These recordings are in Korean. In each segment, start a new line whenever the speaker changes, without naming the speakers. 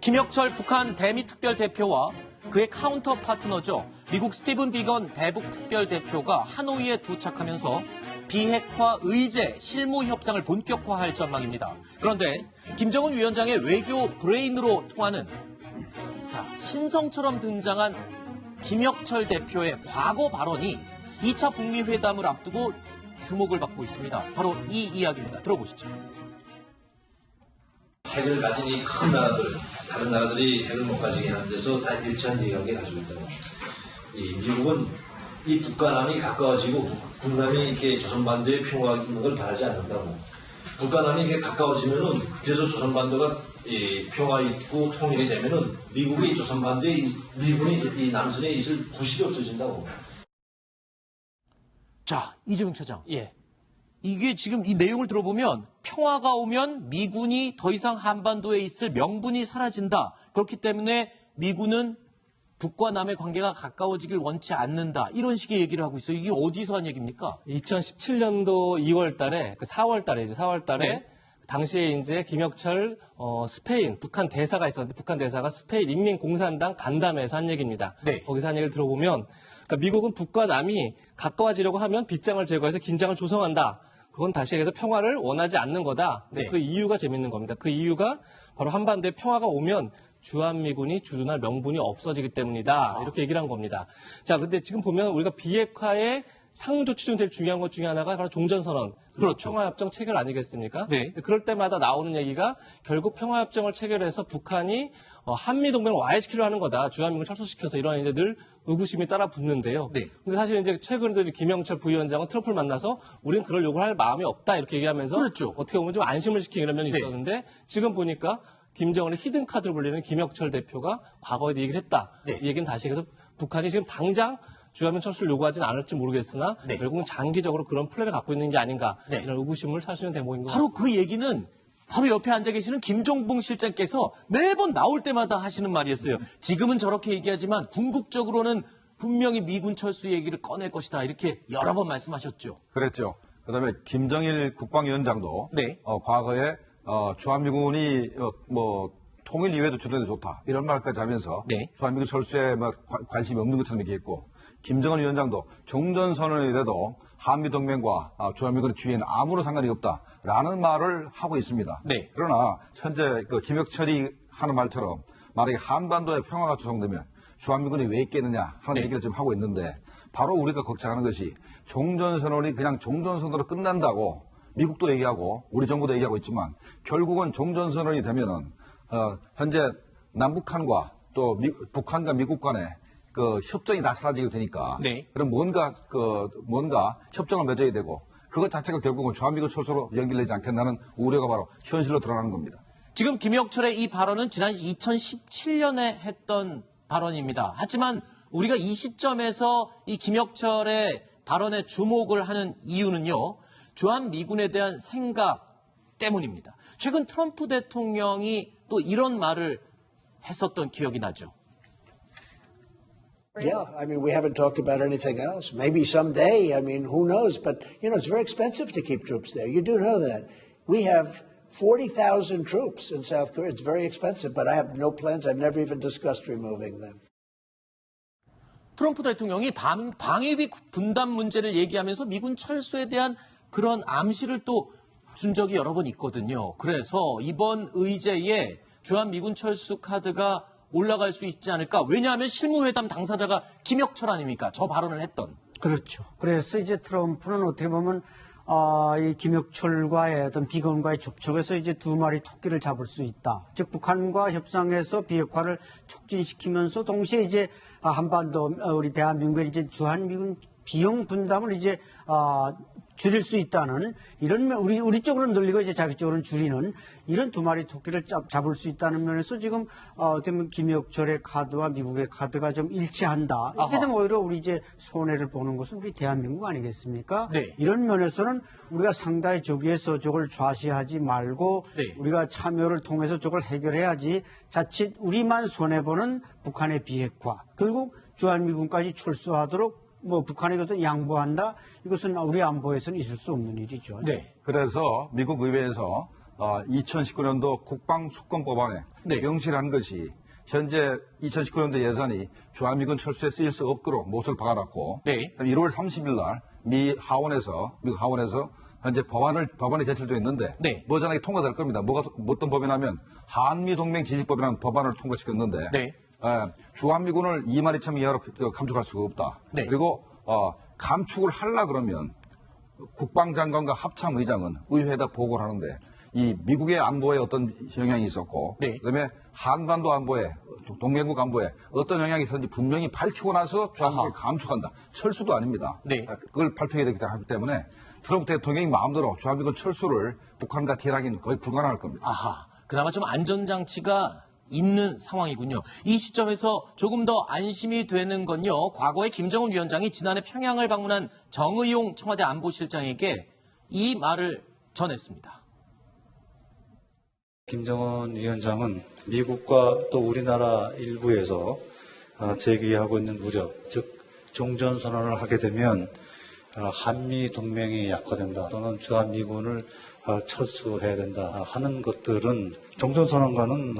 김혁철 북한 대미 특별대표와 그의 카운터 파트너죠. 미국 스티븐 비건 대북 특별대표가 하노이에 도착하면서 비핵화 의제 실무 협상을 본격화할 전망입니다. 그런데 김정은 위원장의 외교 브레인으로 통하는 신성처럼 등장한 김혁철 대표의 과거 발언이 2차 북미 회담을 앞두고 주목을 받고 있습니다. 바로 이 이야기입니다. 들어보시죠.
핵을 가진 이 큰 나라들, 다른 나라들이 핵을 못 가지게 하는 데서 다 일치한 이야기를 가지고 있다고. 이 미국은 이 북한함이 가까워지고 북남이 이렇게 조선반도의 평화가 있는 걸 바라지 않는다고. 북한함이 이렇게 가까워지면은 그래서 조선반도가 이 평화 있고 통일이 되면은 미국이 조선반도에 미군이 이 남선에 있을 구실이 없어진다고.
자, 이재명 차장.
예.
이게 지금 이 내용을 들어보면 평화가 오면 미군이 더 이상 한반도에 있을 명분이 사라진다. 그렇기 때문에 미군은 북과 남의 관계가 가까워지길 원치 않는다. 이런 식의 얘기를 하고 있어요. 이게 어디서 한 얘기입니까?
2017년도 2월 달에, 4월 달에,
네.
당시에 이제 김혁철, 스페인, 북한 대사가 있었는데, 북한 대사가 스페인 인민공산당 간담회에서 한 얘기입니다.
네.
거기서 한 얘기를 들어보면, 그러니까 미국은 북과 남이 가까워지려고 하면 빗장을 제거해서 긴장을 조성한다. 그건 다시 얘기해서 평화를 원하지 않는 거다. 근데
네.
그 이유가 재밌는 겁니다. 그 이유가 바로 한반도에 평화가 오면 주한미군이 주둔할 명분이 없어지기 때문이다. 이렇게 얘기를 한 겁니다. 자, 근데 지금 보면 우리가 비핵화의 상조치 중 제일 중요한 것 중에 하나가 바로 종전선언.
그렇죠.
평화협정 체결 아니겠습니까?
네.
그럴 때마다 나오는 얘기가 결국 평화협정을 체결해서 북한이 한미동맹을 와해시키려 하는 거다. 주한미군을 철수시켜서 이런 이제 늘 의구심이 따라 붙는데요.
네.
근데 사실 이제 최근에 김영철 부위원장은 트럼프를 만나서 우리는 그럴 요구를 할 마음이 없다. 이렇게 얘기하면서
그렇죠.
어떻게 보면 좀 안심을 시키는 이런 면이
네.
있었는데 지금 보니까 김정은의 히든카드로 불리는 김혁철 대표가 과거에도 얘기를 했다.
네.
이 얘기는 다시 해서 북한이 지금 당장 주한미군 철수를 요구하지는 않을지 모르겠으나
네.
결국은 장기적으로 그런 플랜을 갖고 있는 게 아닌가
네.
이런 의구심을 살 수 있는 대목인 것
바로
같습니다.
그 얘기는 바로 옆에 앉아 계시는 김종봉 실장께서 매번 나올 때마다 하시는 말이었어요. 지금은 저렇게 얘기하지만 궁극적으로는 분명히 미군 철수 얘기를 꺼낼 것이다. 이렇게 여러 번 말씀하셨죠.
그랬죠. 그다음에 김정일 국방위원장도
네.
과거에 주한미군이 통일 이외에도 주둔해도 좋다 이런 말까지 하면서
네.
주한미군 철수에 관심이 없는 것처럼 얘기했고 김정은 위원장도 종전선언이라도 한미동맹과 주한미군의 주위에는 아무런 상관이 없다라는 말을 하고 있습니다.
네.
그러나 현재 김혁철이 하는 말처럼 만약에 한반도의 평화가 조성되면 주한미군이 왜 있겠느냐 하는
네.
얘기를 지금 하고 있는데 바로 우리가 걱정하는 것이 종전선언이 그냥 종전선언으로 끝난다고 미국도 얘기하고 우리 정부도 얘기하고 있지만 결국은 종전선언이 되면은 현재 남북한과 또 북한과 미국 간에 그 협정이 다 사라지게 되니까
네.
그럼 뭔가 협정을 맺어야 되고 그것 자체가 결국은 주한미군 철수로 연결되지 않겠나는 우려가 바로 현실로 드러나는 겁니다.
지금 김혁철의 이 발언은 지난 2017년에 했던 발언입니다. 하지만 우리가 이 시점에서 이 김혁철의 발언에 주목을 하는 이유는요. 주한미군에 대한 생각 때문입니다. 최근 트럼프 대통령이 또 이런 말을 했었던 기억이 나죠.
Yeah, I mean, we haven't talked about anything else. Maybe someday, I mean, who knows? But, it's very expensive to keep troops there. You do know that. We have 40,000 troops in South Korea. It's very expensive, but I have no plans. I've never even discussed removing them.
트럼프 대통령이 방위비 분담 문제를 얘기하면서 미군 철수에 대한 그런 암시를 또 준 적이 여러 번 있거든요. 그래서 이번 의제에 주한미군 철수 카드가 올라갈 수 있지 않을까. 왜냐하면 실무회담 당사자가 김혁철 아닙니까? 저 발언을 했던.
그렇죠. 그래서 이제 트럼프는 어떻게 보면 이 김혁철과의 어떤 비건과의 접촉에서 이제 두 마리 토끼를 잡을 수 있다. 즉 북한과 협상해서 비핵화를 촉진시키면서 동시에 이제 한반도 우리 대한민국의 이제 주한미군 비용 분담을 이제 줄일 수 있다는 이런 우리 쪽으로는 늘리고 이제 자기 쪽으로는 줄이는 이런 두 마리 토끼를 잡을 수 있다는 면에서 지금 어떻게 김혁철의 카드와 미국의 카드가 좀 일치한다. 이렇게 되면 오히려 우리 이제 손해를 보는 것은 우리 대한민국 아니겠습니까?
네.
이런 면에서는 우리가 상당히 저기에서 저걸 좌시하지 말고
네.
우리가 참여를 통해서 저걸 해결해야지 자칫 우리만 손해보는 북한의 비핵화 결국 주한미군까지 철수하도록 북한에게 어떤 양보한다? 이것은 우리 안보에서는 있을 수 없는 일이죠.
네.
그래서 미국 의회에서 2019년도 국방수권법안에
네.
명시한 것이 현재 2019년도 예산이 주한미군 철수에 쓰일 수 없도록 못을 박아놨고
네.
1월 30일 날 미국 하원에서 현재 법안이 제출되어 있는데
네.
머지않게 통과될 겁니다. 어떤 법이냐면 한미동맹 지지법이라는 법안을 통과시켰는데
네.
주한미군을 22,000명 이하로 감축할 수가 없다.
네.
그리고 감축을 하려 그러면 국방장관과 합참의장은 의회에다 보고를 하는데 이 미국의 안보에 어떤 영향이 있었고
네.
그다음에 한반도 안보에 동맹국 안보에 어떤 영향이 있었는지 분명히 밝히고 나서 주한미군을 감축한다. 철수도 아닙니다.
네.
그걸 발표해야 되기 때문에 트럼프 대통령이 마음대로 주한미군 철수를 북한과 티하기는 거의 불가능할 겁니다.
아하, 그나마 좀 안전장치가 있는 상황이군요. 이 시점에서 조금 더 안심이 되는 건요. 과거에 김정은 위원장이 지난해 평양을 방문한 정의용 청와대 안보실장에게 이 말을 전했습니다.
김정은 위원장은 미국과 또 우리나라 일부에서 제기하고 있는 우려, 즉 종전선언을 하게 되면 한미 동맹이 약화된다 또는 주한미군을 철수해야 된다 하는 것들은 종전선언과는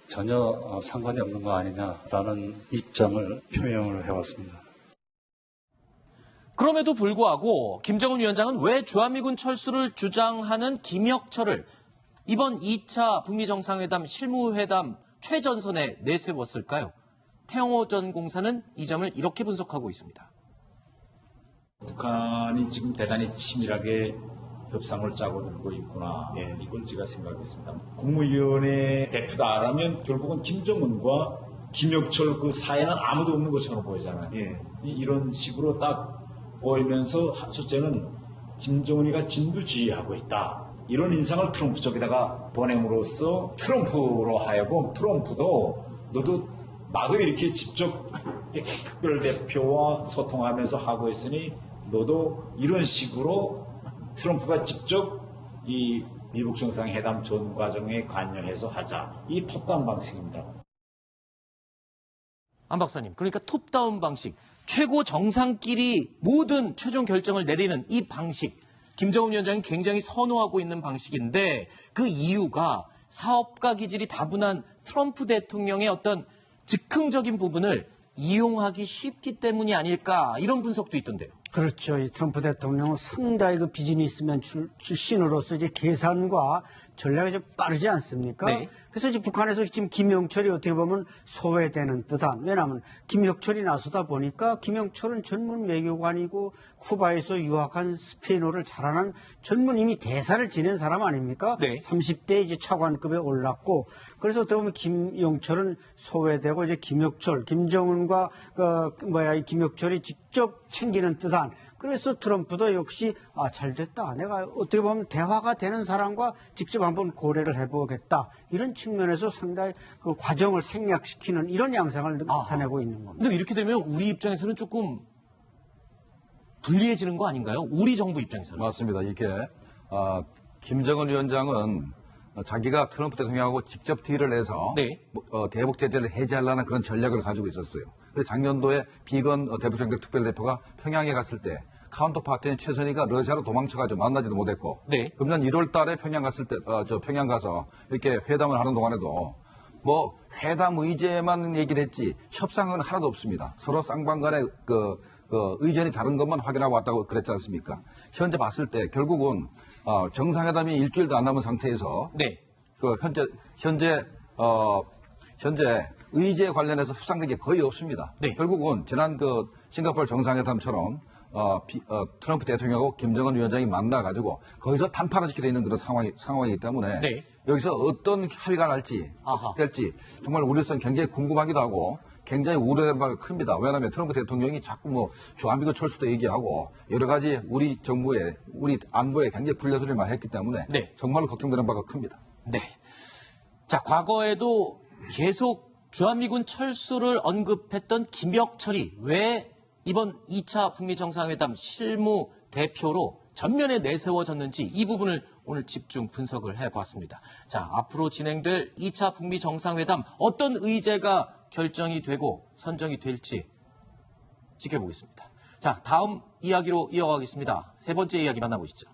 전혀 상관이 없는 거 아니냐라는 입장을 표명을 해왔습니다.
그럼에도 불구하고 김정은 위원장은 왜 주한미군 철수를 주장하는 김혁철을 이번 2차 북미 정상회담 실무회담 최전선에 내세웠을까요? 태영호 전 공사는 이 점을 이렇게 분석하고 있습니다.
북한이 지금 대단히 치밀하게 협상을 짜고 들고 있구나. 이걸 제가 생각했습니다. 국무위원회 대표다라면 결국은 김정은과 김혁철 그 사이는 아무도 없는 것처럼 보이잖아요. 이런 식으로 딱 보이면서 첫째는 김정은이가 진두지휘하고 있다. 이런 인상을 트럼프 쪽에다가 보냄으로써 트럼프로 하여금 트럼프도 나도 이렇게 직접 특별대표와 소통하면서 하고 있으니 너도 이런 식으로 트럼프가 직접 이 미국 정상회담 전 과정에 관여해서 하자. 이 톱다운 방식입니다.
안 박사님, 그러니까 톱다운 방식, 최고 정상끼리 모든 최종 결정을 내리는 이 방식, 김정은 위원장이 굉장히 선호하고 있는 방식인데 그 이유가 사업가 기질이 다분한 트럼프 대통령의 어떤 즉흥적인 부분을 이용하기 쉽기 때문이 아닐까 이런 분석도 있던데요.
그렇죠. 이 트럼프 대통령은 상당히 그 비즈니스맨 출신으로서 이제 계산과 전략이 좀 빠르지 않습니까?
네.
그래서 이제 북한에서 지금 김영철이 어떻게 보면 소외되는 듯한, 왜냐하면 김혁철이 나서다 보니까 김영철은 전문 외교관이고 쿠바에서 유학한 스페인어를 잘하는 전문 이미 대사를 지낸 사람 아닙니까?
네.
30대 이제 차관급에 올랐고, 그래서 어떻게 보면 김영철은 소외되고 이제 김혁철, 김정은과 이 김혁철이 직접 챙기는 듯한, 그래서 트럼프도 역시 잘 됐다. 내가 어떻게 보면 대화가 되는 사람과 직접 한번 고려를 해보겠다. 이런 측면에서 상당히 그 과정을 생략시키는 이런 양상을 나타내고 있는 겁니다.
근데 이렇게 되면 우리 입장에서는 조금 불리해지는 거 아닌가요? 우리 정부 입장에서는.
맞습니다. 이게 김정은 위원장은 자기가 트럼프 대통령하고 직접 딜을 해서
네.
대북 제재를 해제하려는 그런 전략을 가지고 있었어요. 그래서 작년도에 비건 대북정책 특별대표가 평양에 갔을 때 카운터파트인 최선희가 러시아로 도망쳐가지고 만나지도 못했고,
네.
금년 1월 달에 평양 갔을 때, 평양 가서 이렇게 회담을 하는 동안에도 회담 의제만 얘기를 했지 협상은 하나도 없습니다. 서로 쌍방 간의 의견이 다른 것만 확인하고 왔다고 그랬지 않습니까? 현재 봤을 때 결국은 정상회담이 일주일도 안 남은 상태에서
네.
현재 의제 관련해서 협상된 게 거의 없습니다.
네.
결국은 지난 싱가포르 정상회담처럼 트럼프 대통령하고 김정은 위원장이 만나가지고 거기서 단판을 짓게 되는 그런 상황이기 때문에
네.
여기서 어떤 합의가 될지 정말 우리로서는 굉장히 궁금하기도 하고 굉장히 우려되는 바가 큽니다. 왜냐하면 트럼프 대통령이 자꾸 주한미군 철수도 얘기하고 여러 가지 우리 정부에 우리 안보에 굉장히 불리소리를 많이 했기 때문에
네.
정말로 걱정되는 바가 큽니다.
네. 자, 과거에도 계속 주한미군 철수를 언급했던 김혁철이 왜 이번 2차 북미 정상회담 실무 대표로 전면에 내세워졌는지 이 부분을 오늘 집중 분석을 해봤습니다. 자, 앞으로 진행될 2차 북미 정상회담 어떤 의제가 결정이 되고 선정이 될지 지켜보겠습니다. 자, 다음 이야기로 이어가겠습니다. 세 번째 이야기 만나보시죠.